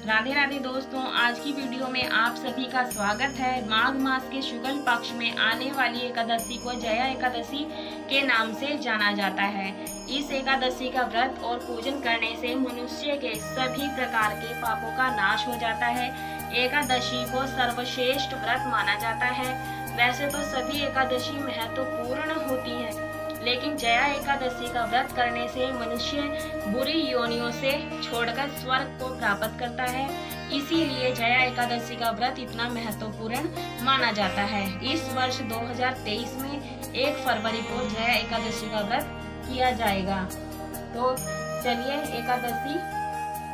राधे राधे दोस्तों, आज की वीडियो में आप सभी का स्वागत है। माघ मास के शुक्ल पक्ष में आने वाली एकादशी को जया एकादशी के नाम से जाना जाता है। इस एकादशी का व्रत और पूजन करने से मनुष्य के सभी प्रकार के पापों का नाश हो जाता है। एकादशी को सर्वश्रेष्ठ व्रत माना जाता है। वैसे तो सभी एकादशी महत्वपूर्ण होती है, लेकिन जया एकादशी का व्रत करने से मनुष्य बुरी योनियों से छोड़कर स्वर्ग को प्राप्त करता है। इसीलिए जया एकादशी का व्रत इतना महत्वपूर्ण माना जाता है। इस वर्ष 2023 में 1 फरवरी को जया एकादशी का व्रत किया जाएगा। तो चलिए एकादशी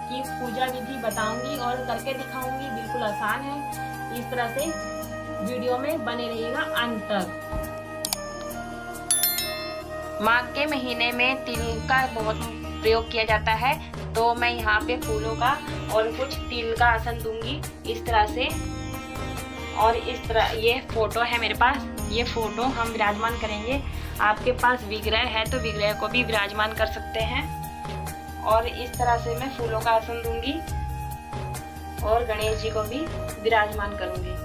की पूजा विधि बताऊंगी और करके दिखाऊंगी। बिल्कुल आसान है। इस तरह से वीडियो में बने रहिएगा अंत तक। माघ के महीने में तिल का बहुत प्रयोग किया जाता है, तो मैं यहाँ पे फूलों का और कुछ तिल का आसन दूंगी इस तरह से। और इस तरह ये फोटो है मेरे पास, ये फोटो हम विराजमान करेंगे। आपके पास विग्रह है तो विग्रह को भी विराजमान कर सकते हैं। और इस तरह से मैं फूलों का आसन दूंगी और गणेश जी को भी विराजमान करूंगी।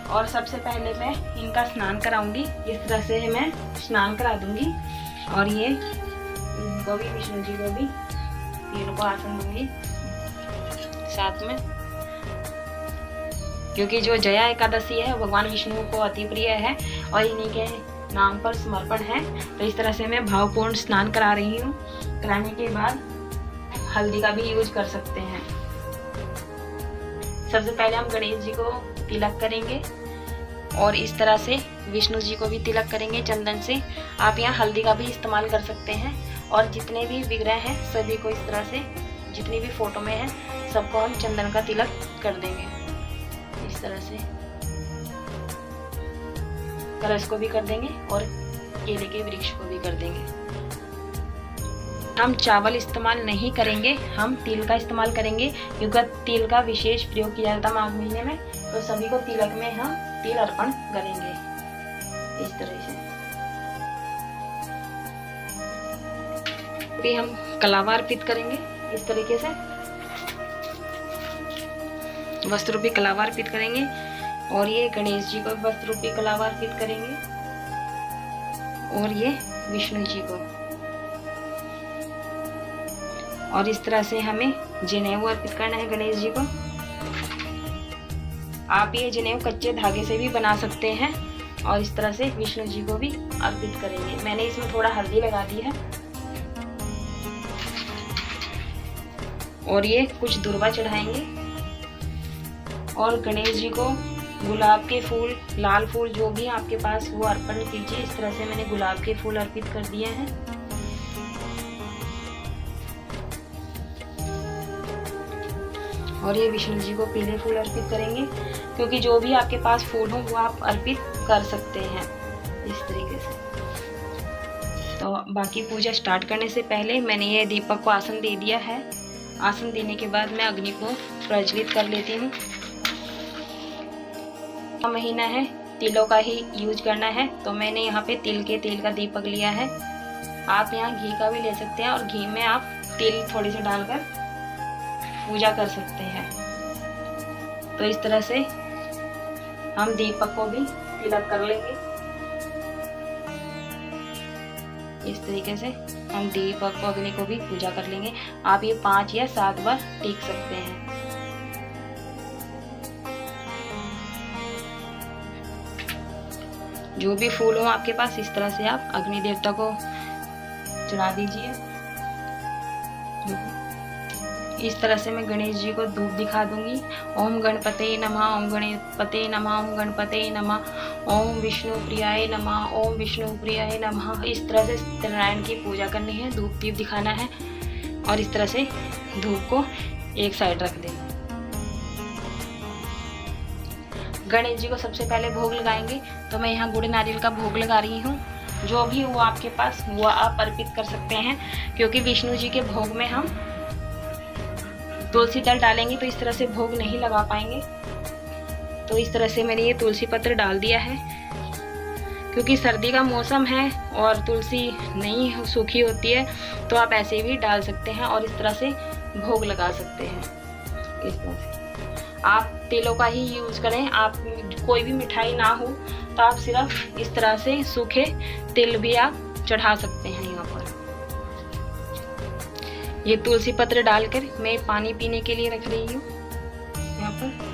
और सबसे पहले मैं इनका स्नान कराऊंगी। इस तरह से मैं स्नान करा दूंगी और ये इनको भी, विष्णु जी को भी तीनों को आसन दूंगी साथ में, क्योंकि जो जया एकादशी है भगवान विष्णु को अति प्रिय है और इन्हीं के नाम पर समर्पण है। तो इस तरह से मैं भावपूर्ण स्नान करा रही हूँ। कराने के बाद हल्दी का भी यूज कर सकते हैं। सबसे पहले हम गणेश जी को तिलक करेंगे और इस तरह से विष्णु जी को भी तिलक करेंगे चंदन से। आप यहाँ हल्दी का भी इस्तेमाल कर सकते हैं। और जितने भी विग्रह हैं सभी को इस तरह से, जितनी भी फोटो में है सबको हम चंदन का तिलक कर देंगे इस तरह से। कलश को भी कर देंगे और केले के वृक्ष को भी कर देंगे। हम चावल इस्तेमाल नहीं करेंगे, हम तिल का इस्तेमाल करेंगे, क्योंकि तिल का विशेष प्रयोग किया जाता है माघ महीने में। तो सभी को तिलक में हम तिल अर्पण करेंगे इस तरह से। भी हम कलावा अर्पित करेंगे इस तरीके से, वस्त्र रूपी कलावा अर्पित करेंगे। और ये गणेश जी को वस्त्र रूपी कलावा अर्पित करेंगे और ये विष्णु जी को। और इस तरह से हमें जनेऊ अर्पित करना है गणेश जी को। आप ये जनेऊ कच्चे धागे से भी बना सकते हैं और इस तरह से विष्णु जी को भी अर्पित करेंगे। मैंने इसमें थोड़ा हल्दी लगा दी है। और ये कुछ दुर्वा चढ़ाएंगे और गणेश जी को गुलाब के फूल, लाल फूल जो भी आपके पास वो अर्पण कीजिए। इस तरह से मैंने गुलाब के फूल अर्पित कर दिए हैं। और ये विष्णु जी को पीले फूल अर्पित करेंगे, क्योंकि जो भी आपके पास फूल हो वो आप अर्पित कर सकते हैं इस तरीके से। तो बाकी पूजा स्टार्ट करने से पहले मैंने ये दीपक को आसन दे दिया है। आसन देने के बाद मैं अग्नि को प्रज्वलित कर लेती हूँ। महीना है, तिलों का ही यूज करना है, तो मैंने यहाँ पे तिल के तेल का दीपक लिया है। आप यहाँ घी का भी ले सकते हैं और घी में आप तिल थोड़ी सी डालकर पूजा कर सकते हैं। तो इस तरह से हम दीपक को भी तिलक कर लेंगे। इस तरीके से हम दीपक को, अग्नि को भी पूजा कर लेंगे। आप ये 5 या 7 बार टीक सकते हैं। जो भी फूल हो आपके पास इस तरह से आप अग्नि देवता को चढ़ा दीजिए। इस तरह से मैं गणेश जी को धूप दिखा दूंगी। ओम गणपते नमः, ओम गणपते नमः, ओम गणपते नमः, ओम विष्णु प्रियाय नमः, ओम विष्णु प्रियाय नमः। इस तरह से सत्यनारायण की पूजा करनी है, धूप दीप दिखाना है और इस तरह से धूप को एक साइड रख देना। गणेश जी को सबसे पहले भोग लगाएंगे, तो मैं यहाँ गुड़ नारियल का भोग लगा रही हूँ। जो भी वो आपके पास वो आप अर्पित कर सकते हैं, क्योंकि विष्णु जी के भोग में हम तुलसी दल डालेंगे तो इस तरह से भोग नहीं लगा पाएंगे। तो इस तरह से मैंने ये तुलसी पत्र डाल दिया है, क्योंकि सर्दी का मौसम है और तुलसी नहीं सूखी होती है, तो आप ऐसे भी डाल सकते हैं। और इस तरह से भोग लगा सकते हैं। इस तरह से आप तिलों का ही यूज करें। आप कोई भी मिठाई ना हो तो आप सिर्फ इस तरह से सूखे तिल भी आप चढ़ा सकते हैं। यहाँ पर ये तुलसी पत्र डालकर मैं पानी पीने के लिए रख रही हूँ यहाँ पर।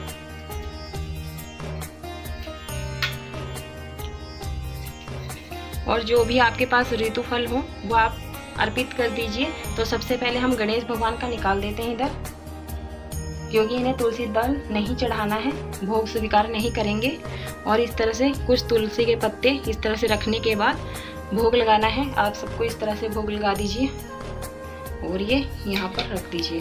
और जो भी आपके पास ऋतु फल हो वो आप अर्पित कर दीजिए। तो सबसे पहले हम गणेश भगवान का निकाल देते हैं इधर, क्योंकि इन्हें तुलसी दल नहीं चढ़ाना है, भोग स्वीकार नहीं करेंगे। और इस तरह से कुछ तुलसी के पत्ते इस तरह से रखने के बाद भोग लगाना है। आप सबको इस तरह से भोग लगा दीजिए और ये यहाँ पर रख दीजिए।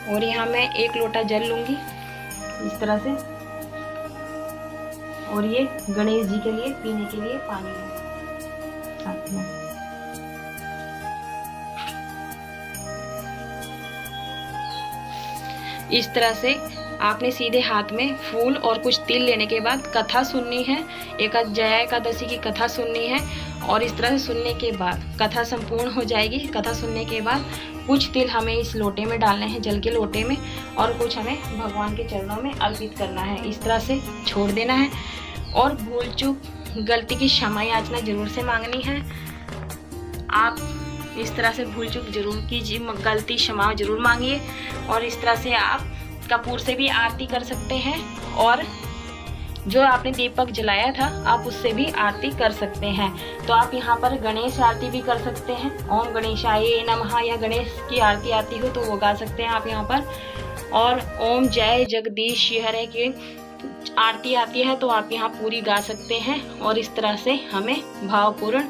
और यहाँ मैं 1 लोटा जल लूंगी इस तरह से, और ये गणेश जी के लिए पीने के लिए पानी है साथ में। इस तरह से आपने सीधे हाथ में फूल और कुछ तिल लेने के बाद कथा सुननी है। जया एकादशी की कथा सुननी है। और इस तरह से सुनने के बाद कथा संपूर्ण हो जाएगी। कथा सुनने के बाद कुछ तिल हमें इस लोटे में डालने हैं, जल के लोटे में, और कुछ हमें भगवान के चरणों में अर्पित करना है। इस तरह से छोड़ देना है। और भूल चूक गलती की क्षमा याचना जरूर से मांगनी है। आप इस तरह से भूल चूक जरूर कीजिए, गलती क्षमा जरूर मांगिए। और इस तरह से आप कपूर से भी आरती कर सकते हैं। और जो आपने दीपक जलाया था आप उससे भी आरती कर सकते हैं। तो आप यहाँ पर गणेश आरती भी कर सकते हैं। ओम गणेशाय नमः या गणेश की आरती आती हो तो वो गा सकते हैं आप यहाँ पर। और ओम जय जगदीश हरे की आरती आती है तो आप यहाँ पूरी गा सकते हैं। और इस तरह से हमें भावपूर्ण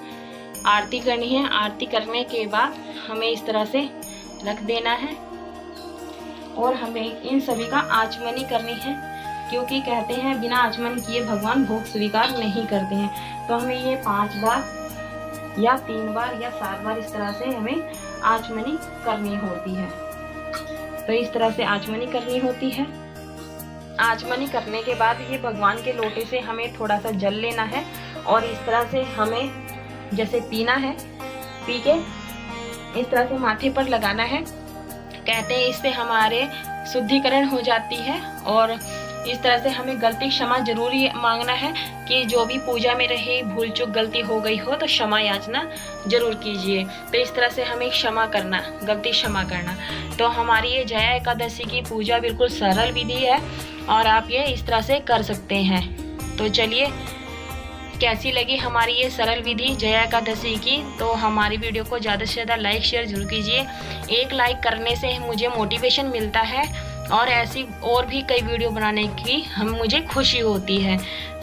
आरती करनी है। आरती करने के बाद हमें इस तरह से रख देना है। और हमें इन सभी का आचमनी करनी है, क्योंकि कहते हैं बिना आचमन किए भगवान भोग स्वीकार नहीं करते हैं। तो हमें ये 5 बार या 3 बार या 7 बार इस तरह से हमें आचमनी करनी होती है। तो इस तरह से आचमनी करनी होती है। आचमनी करने के बाद ये भगवान के लोटे से हमें थोड़ा सा जल लेना है और इस तरह से हमें जैसे पीना है, पी के इस तरह से माथे पर लगाना है। कहते हैं इससे हमारे शुद्धिकरण हो जाती है। और इस तरह से हमें गलती क्षमा जरूर मांगना है कि जो भी पूजा में रहे भूल चूक गलती हो गई हो तो क्षमा याचना जरूर कीजिए। तो इस तरह से हमें क्षमा करना, गलती क्षमा करना। तो हमारी ये जया एकादशी की पूजा बिल्कुल सरल विधि है और आप ये इस तरह से कर सकते हैं। तो चलिए, कैसी लगी हमारी ये सरल विधि जया एकादशी की? तो हमारी वीडियो को ज़्यादा से ज़्यादा लाइक शेयर जरूर कीजिए। एक लाइक करने से मुझे मोटिवेशन मिलता है और ऐसी और भी कई वीडियो बनाने की मुझे खुशी होती है।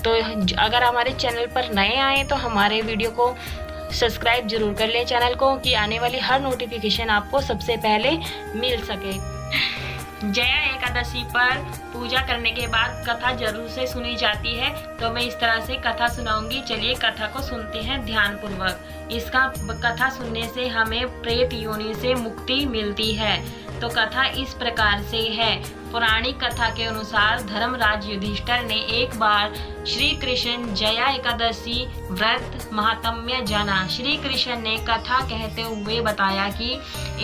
तो अगर हमारे चैनल पर नए आए तो हमारे वीडियो को सब्सक्राइब जरूर कर लें चैनल को, कि आने वाली हर नोटिफिकेशन आपको सबसे पहले मिल सके। जया एकादशी पर पूजा करने के बाद कथा जरूर से सुनी जाती है। तो मैं इस तरह से कथा सुनाऊंगी। चलिए कथा को सुनते हैं ध्यान पूर्वक। इसका कथा सुनने से हमें प्रेत योनि से मुक्ति मिलती है। तो कथा इस प्रकार से है। पौराणिक कथा के अनुसार धर्मराज युधिष्ठिर ने एक बार श्री कृष्ण जया एकादशी व्रत महात्म्य जाना। श्री कृष्ण ने कथा कहते हुए बताया कि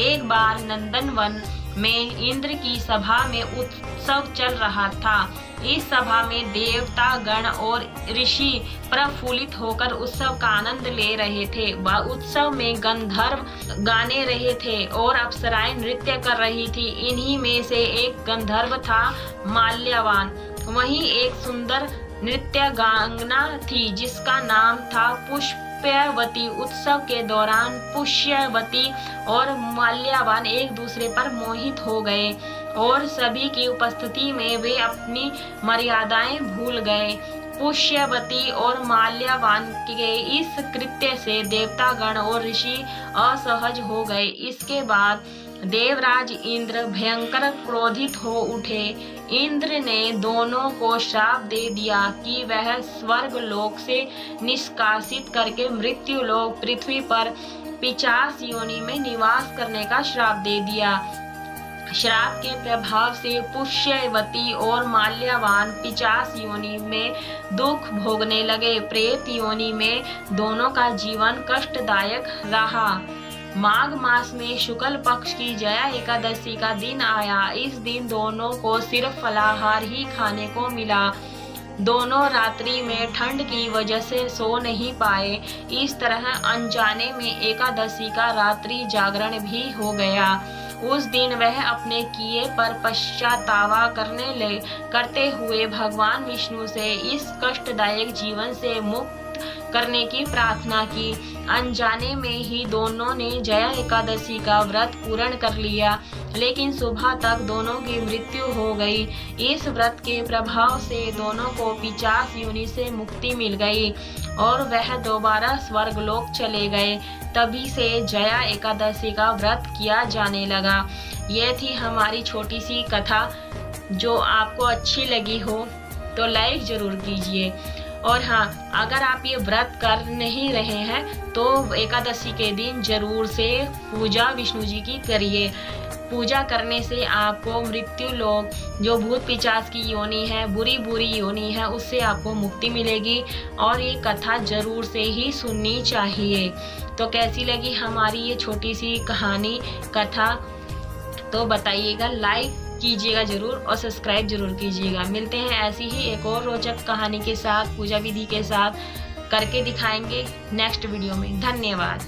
एक बार नंदनवन में इंद्र की सभा में उत्सव चल रहा था। इस सभा में देवता गण और ऋषि प्रफुल्लित होकर उत्सव का आनंद ले रहे थे। वह उत्सव में गंधर्व गाने रहे थे और अप्सराएं नृत्य कर रही थी। इन्हीं में से एक गंधर्व था माल्यवान। वहीं एक सुंदर नृत्यगांगना थी जिसका नाम था पुष्यवती। उत्सव के दौरान पुष्यवती और माल्यवान एक दूसरे पर मोहित हो गए और सभी की उपस्थिति में वे अपनी मर्यादाएं भूल गए। पुष्यवती और माल्यवान के इस कृत्य से देवतागण और ऋषि असहज हो गए। इसके बाद देवराज इंद्र भयंकर क्रोधित हो उठे। इंद्र ने दोनों को श्राप दे दिया कि वह स्वर्ग लोक से निष्कासित करके मृत्यु लोक पृथ्वी पर 50 योनि में निवास करने का श्राप दे दिया। श्राप के प्रभाव से पुष्यवती और माल्यवान 50 योनि में दुख भोगने लगे। प्रेत योनि में दोनों का जीवन कष्टदायक रहा। माघ मास में शुक्ल पक्ष की जया एकादशी का दिन आया। इस दिन दोनों को सिर्फ फलाहार ही खाने को मिला। दोनों रात्रि में ठंड की वजह से सो नहीं पाए। इस तरह अनजाने में एकादशी का रात्रि जागरण भी हो गया। उस दिन वह अपने किए पर पश्चातावा करते हुए भगवान विष्णु से इस कष्टदायक जीवन से मुक्त करने की प्रार्थना की। अनजाने में ही दोनों ने जया एकादशी का व्रत पूर्ण कर लिया, लेकिन सुबह तक दोनों की मृत्यु हो गई। इस व्रत के प्रभाव से दोनों को 50 योनि से मुक्ति मिल गई और वह दोबारा स्वर्गलोक चले गए। तभी से जया एकादशी का व्रत किया जाने लगा। यह थी हमारी छोटी सी कथा। जो आपको अच्छी लगी हो तो लाइक जरूर कीजिए। और हाँ, अगर आप ये व्रत कर नहीं रहे हैं तो एकादशी के दिन जरूर से पूजा विष्णु जी की करिए। पूजा करने से आपको मृत्यु लोक, जो भूत पिशाच की योनि है, बुरी बुरी योनि है, उससे आपको मुक्ति मिलेगी। और ये कथा जरूर से ही सुननी चाहिए। तो कैसी लगी हमारी ये छोटी सी कहानी कथा, तो बताइएगा, लाइक कीजिएगा जरूर और सब्सक्राइब जरूर कीजिएगा। मिलते हैं ऐसी ही एक और रोचक कहानी के साथ, पूजा विधि के साथ करके दिखाएंगे नेक्स्ट वीडियो में। धन्यवाद।